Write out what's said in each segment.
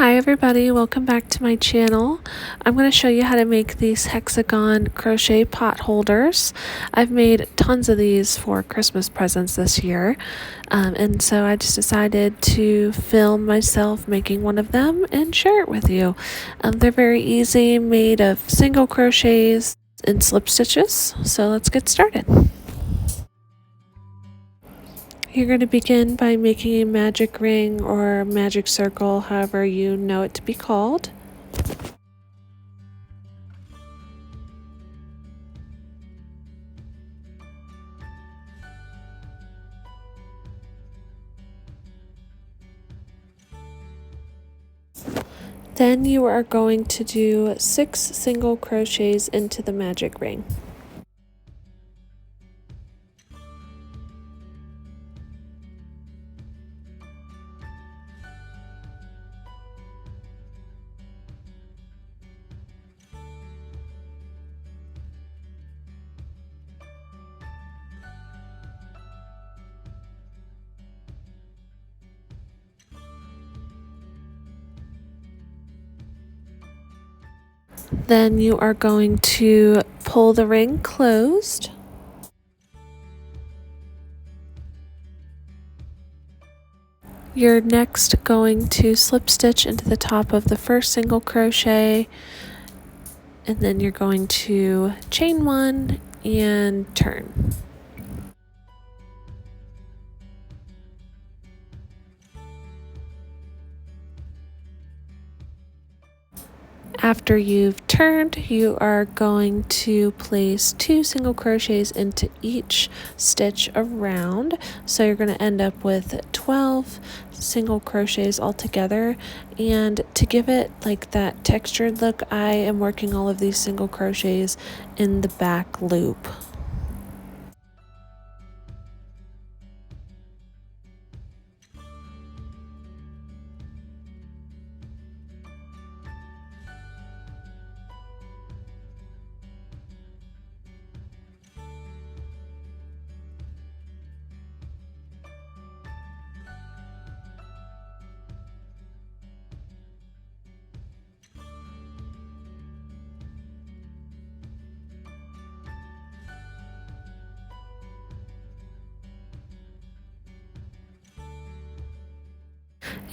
Hi everybody, welcome back to my channel. I'm going to show you how to make these hexagon crochet pot holders. I've made tons of these for Christmas presents this year, and so I just decided to film myself making one of them and share it with you. They're very easy, made of single crochets and slip stitches, so let's get started. You're going to begin by making a magic ring or magic circle, however you know it to be called. Then you are going to do 6 single crochets into the magic ring. Then you are going to pull the ring closed. You're next going to slip stitch into the top of the first single crochet, and then you're going to chain 1 and turn. After you've turned, you are going to place 2 single crochets into each stitch around. So you're going to end up with 12 single crochets altogether. And to give it like that textured look, I am working all of these single crochets in the back loop.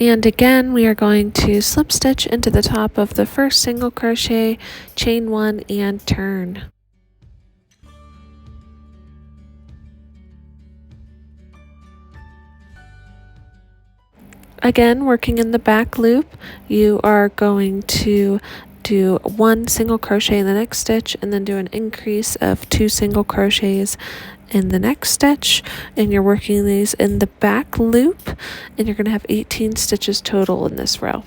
And again, we are going to slip stitch into the top of the first single crochet, chain 1 and turn. Again, working in the back loop, you are going to do 1 single crochet in the next stitch and then do an increase of 2 single crochets in the next stitch, and you're working these in the back loop, and you're going to have 18 stitches total in this row.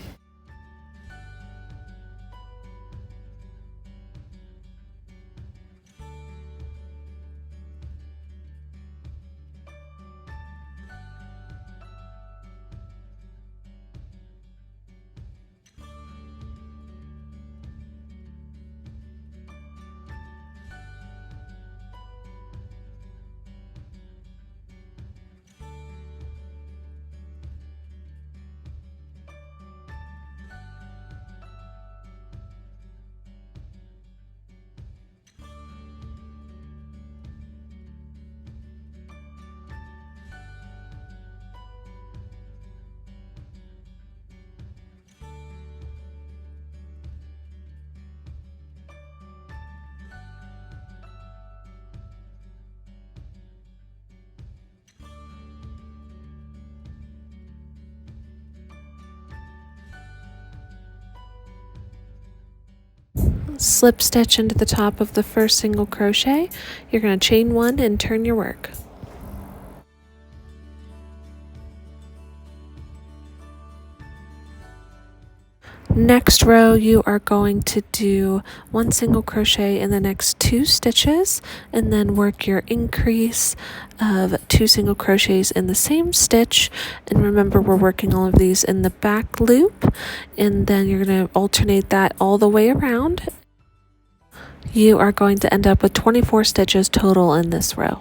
Slip stitch into the top of the first single crochet. You're going to chain 1 and turn your work. Next row, you are going to do 1 single crochet in the next 2 stitches, and then work your increase of 2 single crochets in the same stitch. And remember, we're working all of these in the back loop, and then you're going to alternate that all the way around. You are going to end up with 24 stitches total in this row.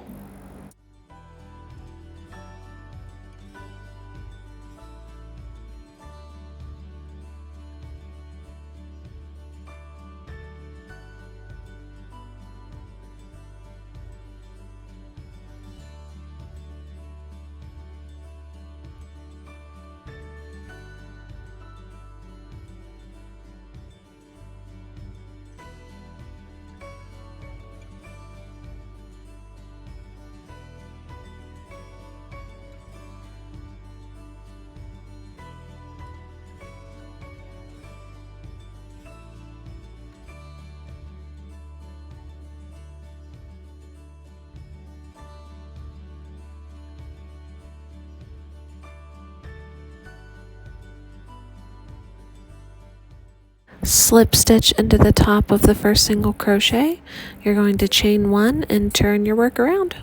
Slip stitch into the top of the first single crochet. You're going to chain 1 and turn your work around.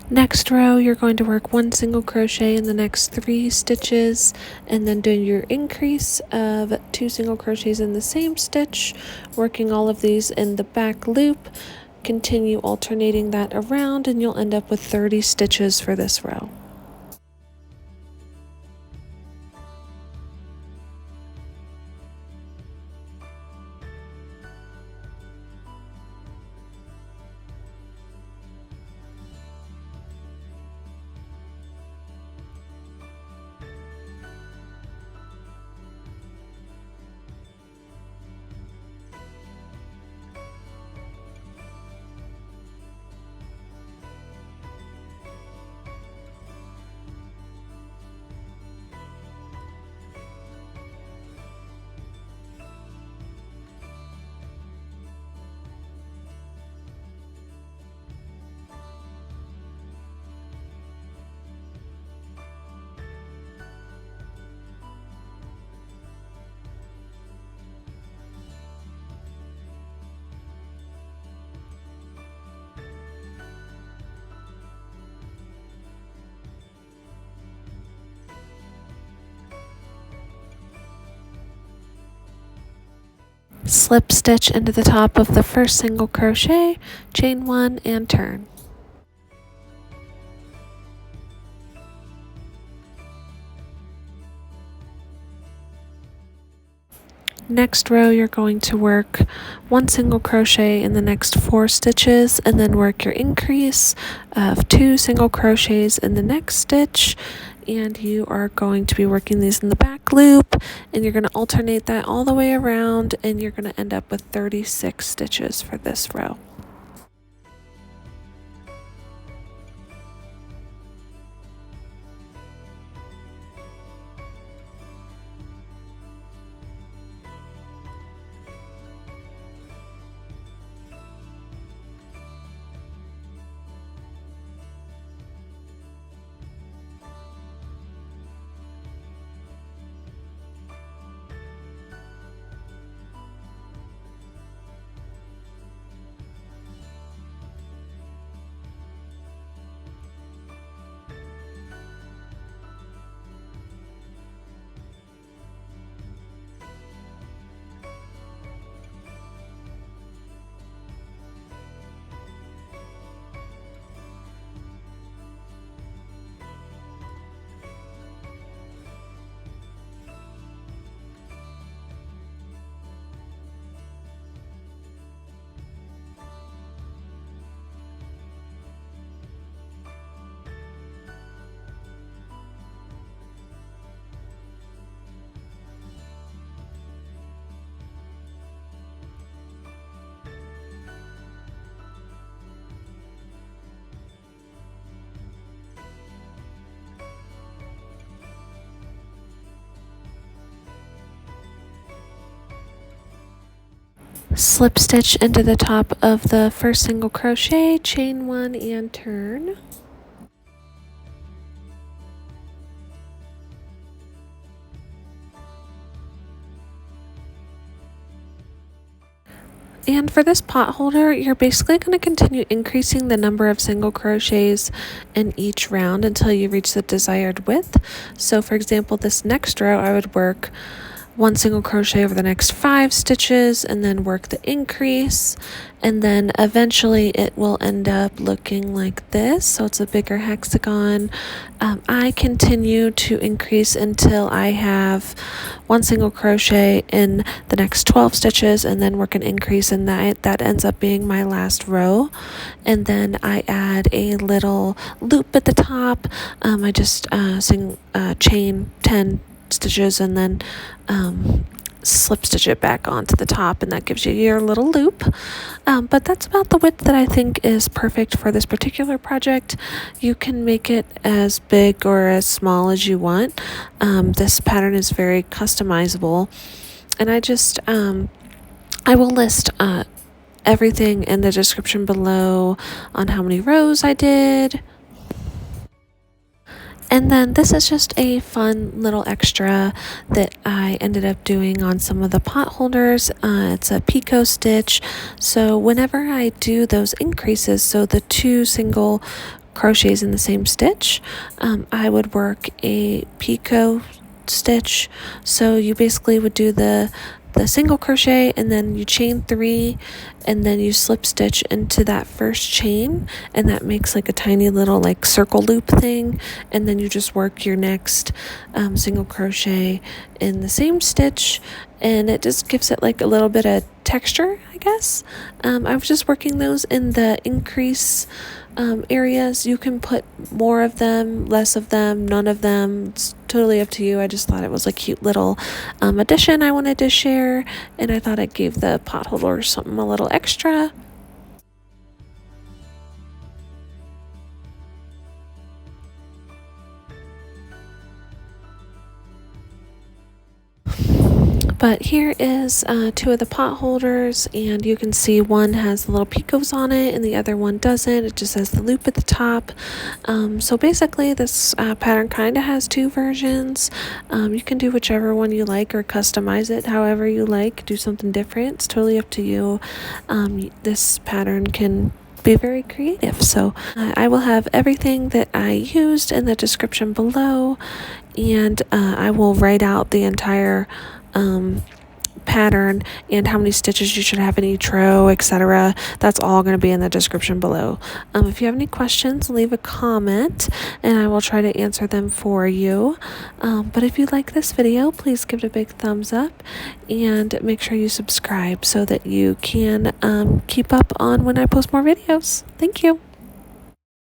Next row, you're going to work 1 single crochet in the next 3 stitches and then do your increase of 2 single crochets in the same stitch, working all of these in the back loop. Continue alternating that around and you'll end up with 30 stitches for this row. Slip stitch into the top of the first single crochet, chain 1 and turn. Next row, you're going to work 1 single crochet in the next 4 stitches and then work your increase of 2 single crochets in the next stitch, and you are going to be working these in the back loop and you're going to alternate that all the way around and you're going to end up with 36 stitches for this row. Slip stitch into the top of the first single crochet, chain 1 and turn. And for this pot holder, you're basically going to continue increasing the number of single crochets in each round until you reach the desired width. So for example, this next row, I would work 1 single crochet over the next 5 stitches and then work the increase, and then eventually it will end up looking like this, so it's a bigger hexagon. I continue to increase until I have 1 single crochet in the next 12 stitches and then work an increase, and that ends up being my last row. And then I add a little loop at the top. I just chain 10 stitches and then slip stitch it back onto the top, and that gives you your little loop. But that's about the width that I think is perfect for this particular project. You can make it as big or as small as you want. This pattern is very customizable, and I will list everything in the description below on how many rows I did And then this is just a fun little extra that I ended up doing on some of the pot holders. It's a picot stitch. So whenever I do those increases, so the 2 single crochets in the same stitch, I would work a picot stitch. So you basically would do the single crochet, and then you chain 3, and then you slip stitch into that first chain, and that makes like a tiny little like circle loop thing, and then you just work your next single crochet in the same stitch, and it just gives it like a little bit of texture, I guess. I was just working those in the increase areas. You can put more of them, less of them, none of them. It's totally up to you. I just thought it was a cute little addition I wanted to share, and I thought it gave the pot holder something a little extra. But here is 2 of the pot holders, and you can see one has the little picots on it and the other one doesn't. It just has the loop at the top. So basically this pattern kind of has 2 versions. You can do whichever one you like or customize it however you like. Do something different. It's totally up to you. This pattern can be very creative. So I will have everything that I used in the description below, and I will write out the entire pattern and how many stitches you should have in each row, etc. That's all going to be in the description below. If you have any questions, leave a comment and I will try to answer them for you. But if you like this video, please give it a big thumbs up and make sure you subscribe so that you can keep up on when I post more videos. Thank you.